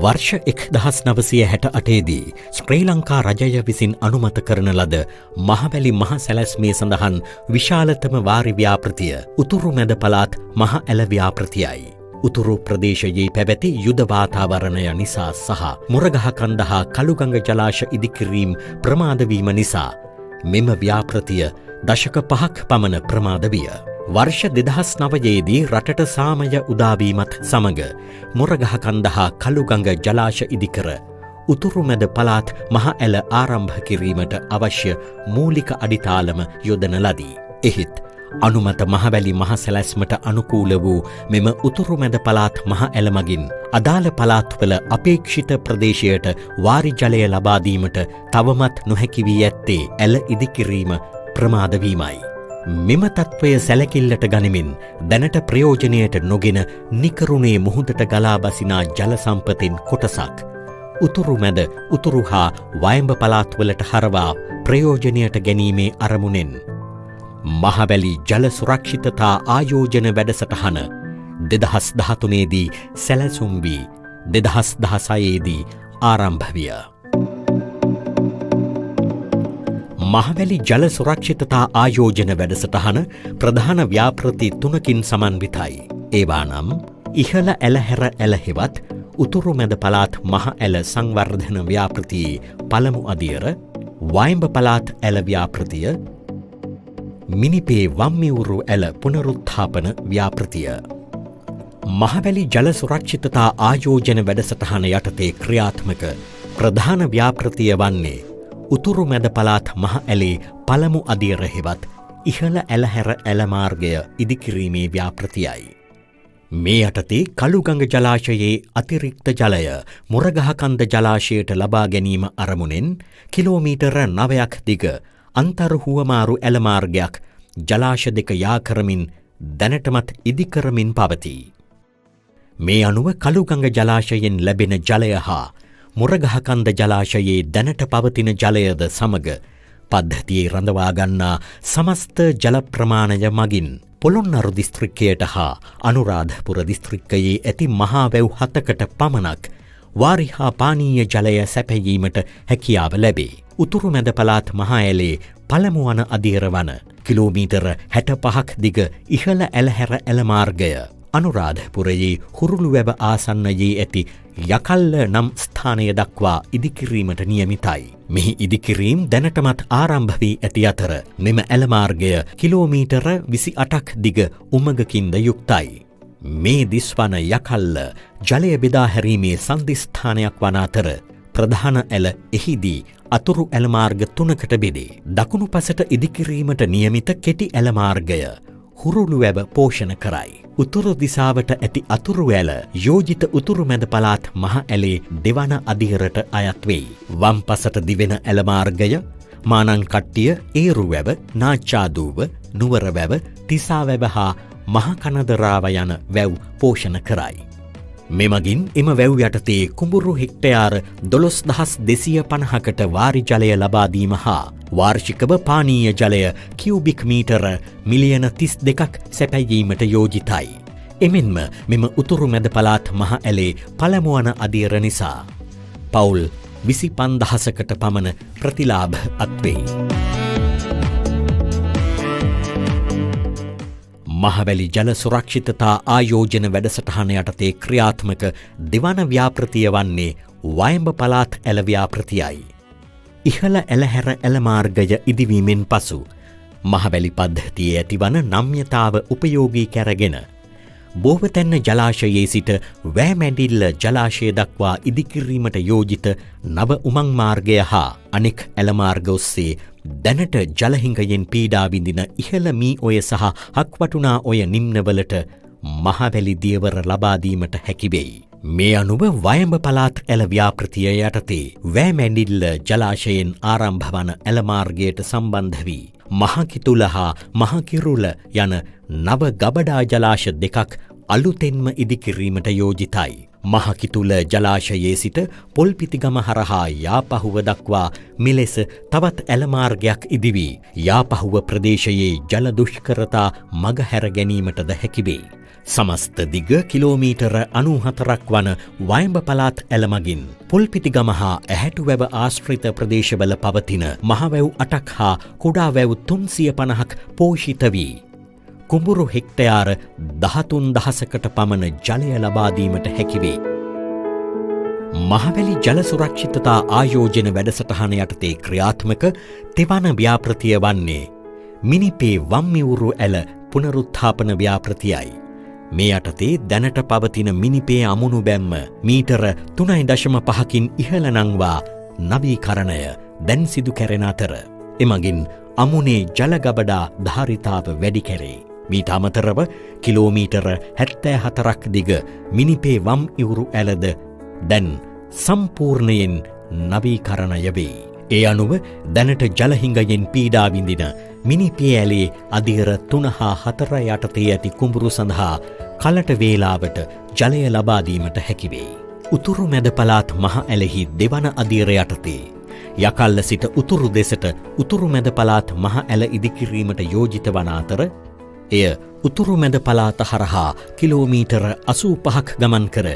වර්ෂ 1968 දී ශ්‍රී ලංකා රජය විසින් අනුමත කරන ලද මහවැලි මහ සැලැස්මේ සඳහන් විශාලතම වාරි ව්‍යාපෘතිය උතුරු මැද පළාත් මහ ඇල ව්‍යාපෘතියයි. උතුරු ප්‍රදේශයේ පැවැති යුද වාතාවරණය නිසා සහ මුරගහකන්ද හා කළුගඟ ජලාශ ඉදිකිරීම් ප්‍රමාද වීම නිසා මෙම ව්‍යාපෘතිය දශක 5ක් පමණ ප්‍රමාද විය. වර්ෂ 2009 දී රටට සාමය උදාවීමත් සමග මුරගහකන්ද හා කළුගඟ ජලාශ ඉදිකර උතුරු මැද පළාත් මහ ඇල ආරම්භ කිරීමට අවශ්‍ය මූලික අඩිතාලම යොදන ලදී. එහෙත් අනුමත මහවැලි මහ සැලැස්මට අනුකූල වූ මෙම උතුරු මැද පළාත් මහ ඇල මගින් අදාළ පළාත්වල අපේක්ෂිත ප්‍රදේශයට වාරි ජලය ලබා දීමට තවමත් නොහැකි වී ඇත්තේ ඇල ඉදිකිරීම ප්‍රමාද වීමයි. මෙම තත්ත්වය සැලකිල්ලට ගනිමින් දැනට ප්‍රයෝජනයට නොගෙන නිකරුණේ මුහුදට ගලා බසිනා ජල සම්පතින් කොටසක් උතුරු මැද උතුරු හා වයඹ පළාත්වලට හරවා ප්‍රයෝජනයට ගැනීමේ අරමුණෙන් මහවැලි ජල සුරක්ෂිතතා ආයෝජන වැඩසටහන 2013 දී සැලසුම් වී 2016 දී ආරම්භ විය. මහවැලි ජල සුරක්ෂිතතා ආයෝජන වැඩසටහන ප්‍රධාන ව්‍යාපෘති 3කින් සමන්විතයි. ඒවා නම් ඉහළ ඇලහැර ඇල හෙවත් උතුරු මැද පළාත් මහ ඇල සංවර්ධන ව්‍යාපෘතියේ පළමු අදියර, වයඹ පළාත් ඇල ව්‍යාපෘතිය, මිනිපේ වම්මිවුරු ඇල පුනරුත්ථාපන ව්‍යාපෘතිය. මහවැලි ජල සුරක්ෂිතතා ආයෝජන වැඩසටහන යටතේ ක්‍රියාත්මක ප්‍රධාන ව්‍යාපෘතිය වන්නේ උතුරු මැද පළාත් මහ ඇලේ පළමු අදියර හෙවත් ඉහළ ඇලහැර ඇල මාර්ගය ඉදිකිරීමේ ව්‍යාපෘතියයි. මේ යටතේ කළුගඟ ජලාශයේ අතිරික්ත ජලය මුරගහකන්ද ජලාශයට ලබා ගැනීම අරමුණෙන් කිලෝමීටර 9ක් දිග අන්තර් හුවමාරු ඇල මාර්ගයක් ජලාශ දෙක යා කරමින් දැනටමත් ඉදිකරමින් පවතී. මේ අනුව කළුගඟ ජලාශයෙන් ලැබෙන ජලය හා මුරගහකන්ද ජලාශයේ දැනට පවතින ජලයද සමග පද්ධතියේ රඳවා ගන්නා සමස්ත ජල ප්‍රමාණය මගින් පොළොන්නරු දිස්ත්‍රික්කයට හා අනුරාධපුර දිස්ත්‍රික්කයේ ඇති මහා වැව් 7කට පමණක් වාරි හා පානීය ජලය සැපයීමට හැකියාව ලැබේ. උතුරු මැද පළාත් මහ ඇලේ පළමු වන අදියර වන කිලෝමීටර 65ක් දිග ඉහළ ඇලහැර ඇල මාර්ගය අනුරාධපුරයේ හුරුළුවැව ආසන්නයේ ඇති යකල්ල නම් ස්ථානය දක්වා ඉදිකිරීමට නියමිතයි. මෙහි ඉදිකිරීම් දැනටමත් ආරම්භ වී ඇති අතර මෙම ඇල මාර්ගය කිලෝමීටර 28ක් දිග උමගකින්ද යුක්තයි. මේ දිස්වන යකල්ල ජලය බෙදා හැරීමේ සන්ධිස්ථානයක් වන අතර ප්‍රධාන ඇල එහිදී අතුරු ඇල මාර්ග 3කට බෙදේ. දකුණු පසට ඉදිකිරීමට නියමිත කෙටි ඇල මාර්ගය හුරුළුවැව පෝෂණ කරයි. උතුරු දිසාවට ඇති අතුරු ඇල යෝජිත උතුරු මැද පළාත් මහ ඇලේ දෙවන අදියරට අයත් වෙයි. වම් පසට දිවෙන ඇල මාර්ගය මානංකට්ටිය, ඒරුවැව, නාච්චාදූව, නුවරවැව, තිසාවැව හා මහකනදරාව යන වැව් පෝෂණ කරයි. මෙමගින් එම වැව් යටතේ කුඹුරු හෙක්ටයාර 12250කට වාරි ජලය ලබා දීම හා වාර්ෂිකව පානීය ජලය කියුබික් මීටර මිලියන 32ක් සැපයීමට යෝජිතයි. එමෙන්ම මෙම උතුරු මැද පළාත් මහ ඇලේ පළමු වන අදියර නිසා පවුල් 25000කට පමණ ප්‍රතිලාභ අත්වෙයි. මහවැලි ජල සුරක්ෂිතතා ආයෝජන වැඩසටහන යටතේ ක්‍රියාත්මක දෙවන ව්‍යාපෘතිය වන්නේ වයඹ පළාත් ඇල ව්‍යාපෘතියයි. ඉහළ ඇලහැර ඇල මාර්ගය ඉදිවීමෙන් පසු මහවැලි පද්ධතියේ ඇතිවන නම්‍යතාව උපයෝගී කරගෙන බෝවතැන්න ජලාශයේ සිට වෑමැඩිල්ල ජලාශය දක්වා ඉදිකිරීමට යෝජිත නව උමං මාර්ගය හා අනෙක් ඇල මාර්ග ඔස්සේ දැනට ජලහිඟයෙන් පීඩා විඳින ඉහළ මී ඔය සහ හක්වටුනා ඔය නිම්නවලට මහවැලි දියවර ලබා දීමට හැකි වෙයි. මේ අනුව වයඹ පළාත් ඇල ව්‍යාපෘතිය යටතේ වෑමැඩිල්ල ජලාශයෙන් ආරම්භ වන ඇල මාර්ගයට සම්බන්ධ වී මහකිතුල හා මහකිරුල යන නව ගබඩා ජලාශ දෙකක් අලුතෙන්ම ඉදිකිරීමට යෝජිතයි. මහකිතුල ජලාශයේ සිට පොල්පිතිගම හරහා යාපහුව දක්වා මෙලෙස තවත් ඇල මාර්ගයක් ඉදිවී යාපහුව ප්‍රදේශයේ ජල දුෂ්කරතා මගහැර ගැනීමටද හැකි වේ. සමස්ත දිග කිලෝමීටර 94ක් වන වයඹ පළාත් ඇල මගින් පුල්පිටිගම හා ඇහැටුවැව ආශ්‍රිත ප්‍රදේශවල පවතින මහවැව් 8ක් හා කුඩා වැව් 350ක් පෝෂිත වී කුඹුරු හෙක්ටයාර 13000කට පමණ ජලය ලබා දීමට හැකි වේ. මහවැලි ජල සුරක්ෂිතතා ආයෝජන වැඩසටහන යටතේ ක්‍රියාත්මක තෙවන ව්‍යාපෘතිය වන්නේ මිනිපේ වම්මිවුරු ඇල පුනරුත්ථාපන ව්‍යාපෘතියයි. මේ යටතේ දැනට පවතින මිනිපේ අමුණු බැම්ම මීටර 3.5කින් ඉහළ නංවා නවීකරණය දැන් සිදු කෙරෙන අතර එමගින් අමුණේ ජලගබඩා ධාරිතාව වැඩි කෙරේ. මීට අමතරව කිලෝමීටර 74ක් දිග මිනිපේ වම් ඉවුරු ඇලද දැන් සම්පූර්ණයෙන් නවීකරණය වේ. ඒ අනුව දැනට ජලහිඟයෙන් පීඩා විඳින මිනිපේ ඇලේ අධීර 3 හා 4 යටතේ ඇති කුඹුරු සඳහා කලට වේලාවට ජලය ලබා දීමට හැකි වේ. උතුරු මැද පළාත් මහ ඇලෙහි දෙවන අධීර යටතේ යකල්ල සිට උතුරු දෙසට උතුරු මැද පළාත් මහ ඇල ඉදිකිරීමට යෝජිත වන අතර එය උතුරු මැද පළාත හරහා කිලෝමීටර 85ක් ගමන් කර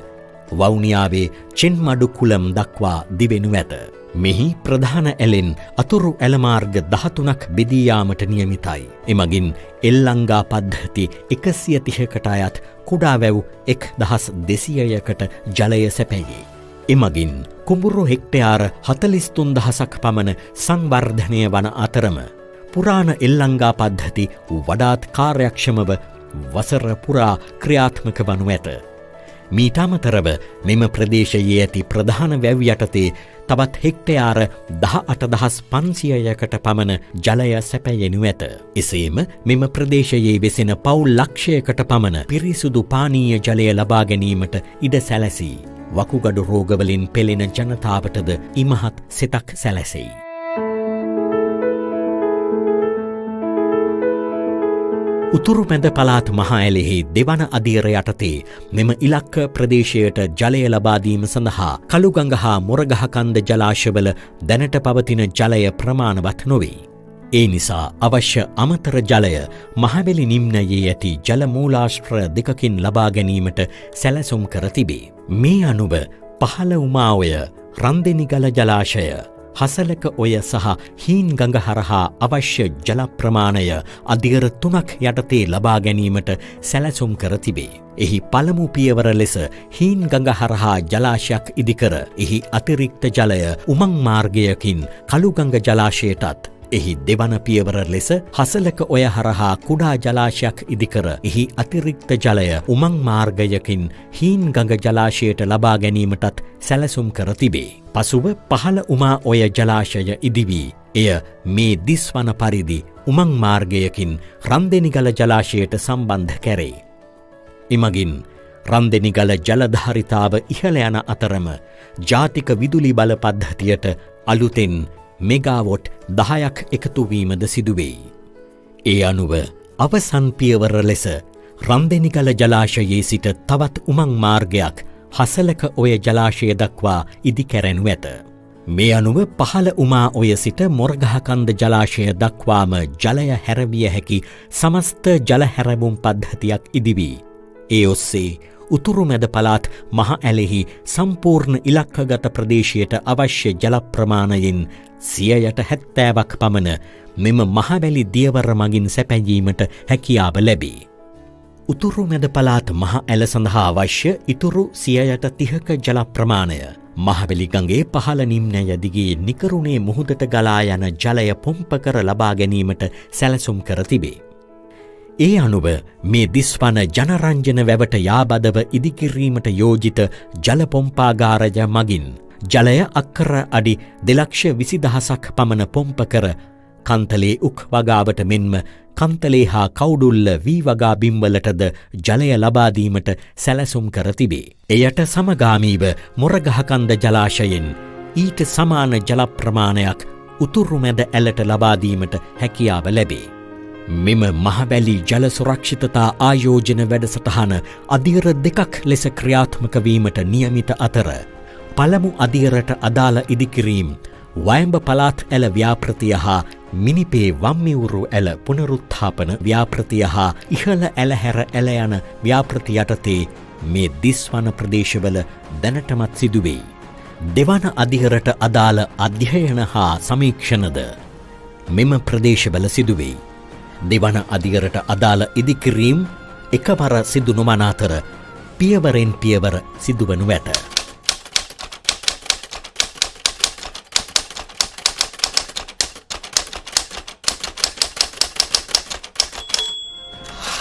වවුනියාවේ චෙන්මඩු කුලම් දක්වා දිවෙනු ඇත. මෙහි ප්‍රධාන ඇලෙන් අතුරු ඇලමාර්ග 13ක් බෙදී යාමට නියමිතයි. එමගින් එල්ලංගා පද්ධති 130කට අයත් කුඩා වැව් 1200කට ජලය සැපැයේ. එමගින් කුඹුරු හෙක්ටයාර 43000ක් පමණ සංවර්ධනය වන අතරම පුරාණ එල්ලංගා පද්ධති වඩාත් කාර්යක්ෂමව වසර පුරා ක්‍රියාත්මක වනු ඇත. මීට අමතරව මෙම ප්‍රදේශයේ ඇති ප්‍රධාන වැව් යටතේ තවත් හෙක්ටයාර 18500කට පමණ ජලය සැපයෙනු ඇත. එසේම මෙම ප්‍රදේශයේ වෙසෙන පවුල් ලක්ෂයකට පමණ පිරිසුදු පානීය ජලය ලබා ගැනීමට ඉඩ සැලසී වකුගඩු රෝගවලින් පෙළෙන ජනතාවටද ඉමහත් සෙතක් සැලසෙයි. උතුරු මැද පළාත් මහ ඇලෙහි දෙවන අධීර යටතේ මෙම ඉලක්ක ප්‍රදේශයට ජලය ලබා දීම සඳහා කළුගඟ හා මොරගහකන්ද ජලාශවල දැනට පවතින ජලය ප්‍රමාණවත් නොවේ. ඒ නිසා අවශ්‍ය අමතර ජලය මහවැලි නිම්නයේ ඇති ජල මූලාශ්‍ර දෙකකින් ලබා ගැනීමට සැලසුම් කර තිබේ. මේ අනුව පහළ උමාඔය රන්දෙනිගල ජලාශය හසලක ඔය සහ හීන් ගඟ හරහා අවශ්‍ය ජල ප්‍රමාණය අධීර 3ක් යටතේ ලබා ගැනීමට සැලසුම් කර තිබේ. එහි පළමු පියවර ලෙස හීන් ගඟ හරහා ජලාශයක් ඉදිකර එහි අතිරික්ත ජලය උමං මාර්ගයකින් කළුගඟ ජලාශයටත් එහි දෙවන පියවර ලෙස හසලක ඔය හරහා කුඩා ජලාශයක් ඉදිකර එහි අතිරික්ත ජලය උමං මාර්ගයකින් හීන් ගඟ ජලාශයට ලබා ගැනීමටත් සැලසුම් කර තිබේ. පසුව පහළ උමා ඔය ජලාශය ඉදිවී එය මේ දිස්වන පරිදි උමං මාර්ගයකින් රන්දෙනිගල ජලාශයට සම්බන්ධ කැරේ. එමගින් රන්දෙනිගල ජලධාරිතාව ඉහළ යන අතරම ජාතික විදුලි බල පද්ධතියට අලුතෙන් මෙගාවොට් 10ක් එකතුවීමද සිදුවෙයි. ඒ අනුව අවසන් පියවර ලෙස රන්දෙනිගල ජලාශයේ සිට තවත් උමං මාර්ගයක් හසලක ඔය ජලාශය දක්වා ඉදිකැරෙනු ඇත. මේ අනුව පහළ උමා ඔය සිට මොරගහකන්ද ජලාශය දක්වාම ජලය හැරවිය හැකි සමස්ත ජල හැරවුම් පද්ධතියක් ඉදිවී ඒ ඔස්සේ උතුරු මැද පළාත් මහ ඇලෙහි සම්පූර්ණ ඉලක්කගත ප්‍රදේශයට අවශ්‍ය ජල ප්‍රමාණයෙන් 70% පමණ මෙම මහවැලි දියවර මගින් සැපයීමට හැකියාව ලැබේ. උතුරු මැද පළාත් මහ ඇල සඳහා අවශ්‍ය ඉතුරු 30%ක ජල ප්‍රමාණය මහවැලි ගඟේ පහළ නිම්නය දිගේ නිකරුණේ මුහුදට ගලා යන ජලය පොම්ප කර ලබා ගැනීමට සැලසුම් කර තිබේ. ඒ අනුව මේ දිස්වන ජනරංජන වැවට යාබදව ඉදිකිරීමට යෝජිත ජල පොම්පාගාරය මගින් ජලය අක්කර අඩි 2,20,000ක් පමණ පොම්ප කර කන්තලේ උක් වගාවට මෙන්ම කන්තලේ හා කවුඩුල්ල වී වගා බිම්වලටද ජලය ලබා දීමට සැලසුම් කර තිබේ. එයට සමගාමීව මොරගහකන්ද ජලාශයෙන් ඊට සමාන ජල ප්‍රමාණයක් උතුරු මැද ඇලට ලබා දීමට හැකියාව ලැබේ. මෙම මහවැලි ජල සුරක්ෂිතතා ආයෝජන වැඩසටහන අධීර 2ක් ලෙස ක්‍රියාත්මක වීමට නියමිත අතර පළමු අධීරට අදාළ ඉදිකිරීම් වයඹ පළාත් ඇල ව්‍යාපෘතිය හා මිනිපේ වම්මිවුරු ඇල පුනරුත්ථාපන ව්‍යාපෘතිය හා ඉහළ ඇලහැර ඇල යන ව්‍යාපෘති යටතේ මේ දිස්වන ප්‍රදේශවල දැනටමත් සිදුවෙයි. දෙවන අධිහරට අදාළ අධ්‍යයන හා සමීක්ෂණද මෙම ප්‍රදේශවල සිදුවෙයි. දෙවන අධිහරට අදාළ ඉදිකිරීම් එකවර සිදු නොවන අතර පියවරෙන් පියවර සිදුවනු ඇත.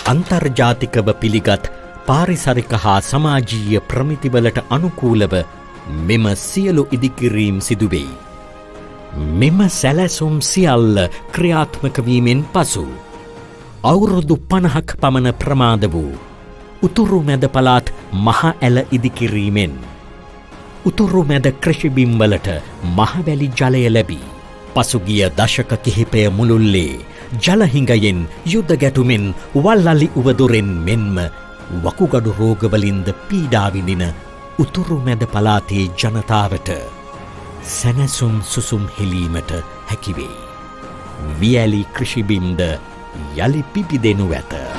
අන්තර්ජාතිකව පිළිගත් පාරිසරික හා සමාජීය ප්‍රමිතිවලට අනුකූලව මෙම සියලු ඉදිකිරීම් සිදුවෙයි. මෙම සැලැසුම් සියල්ල ක්‍රියාත්මක වීමෙන් පසු අවුරුදු 50ක් පමණ ප්‍රමාද වූ උතුරු මැද පළාත් මහ ඇල ඉදිකිරීමෙන් උතුරු මැද කෘෂිබිම්වලට මහවැලි ජලය ලැබී පසුගිය දශක කිහිපය මුළුල්ලේ ජලහිඟයෙන් යුද ගැටුමෙන් වල්ලලි උවදුරෙන් මෙන්ම වකුගඩු රෝගවලින්ද පීඩා විඳින උතුරු මැද පළාතේ ජනතාවට සැනසුම් සුසුම් හෙලීමට හැකිවේ. වියලි කෘෂිබිම්ද යළි පිපිදෙනු ඇත.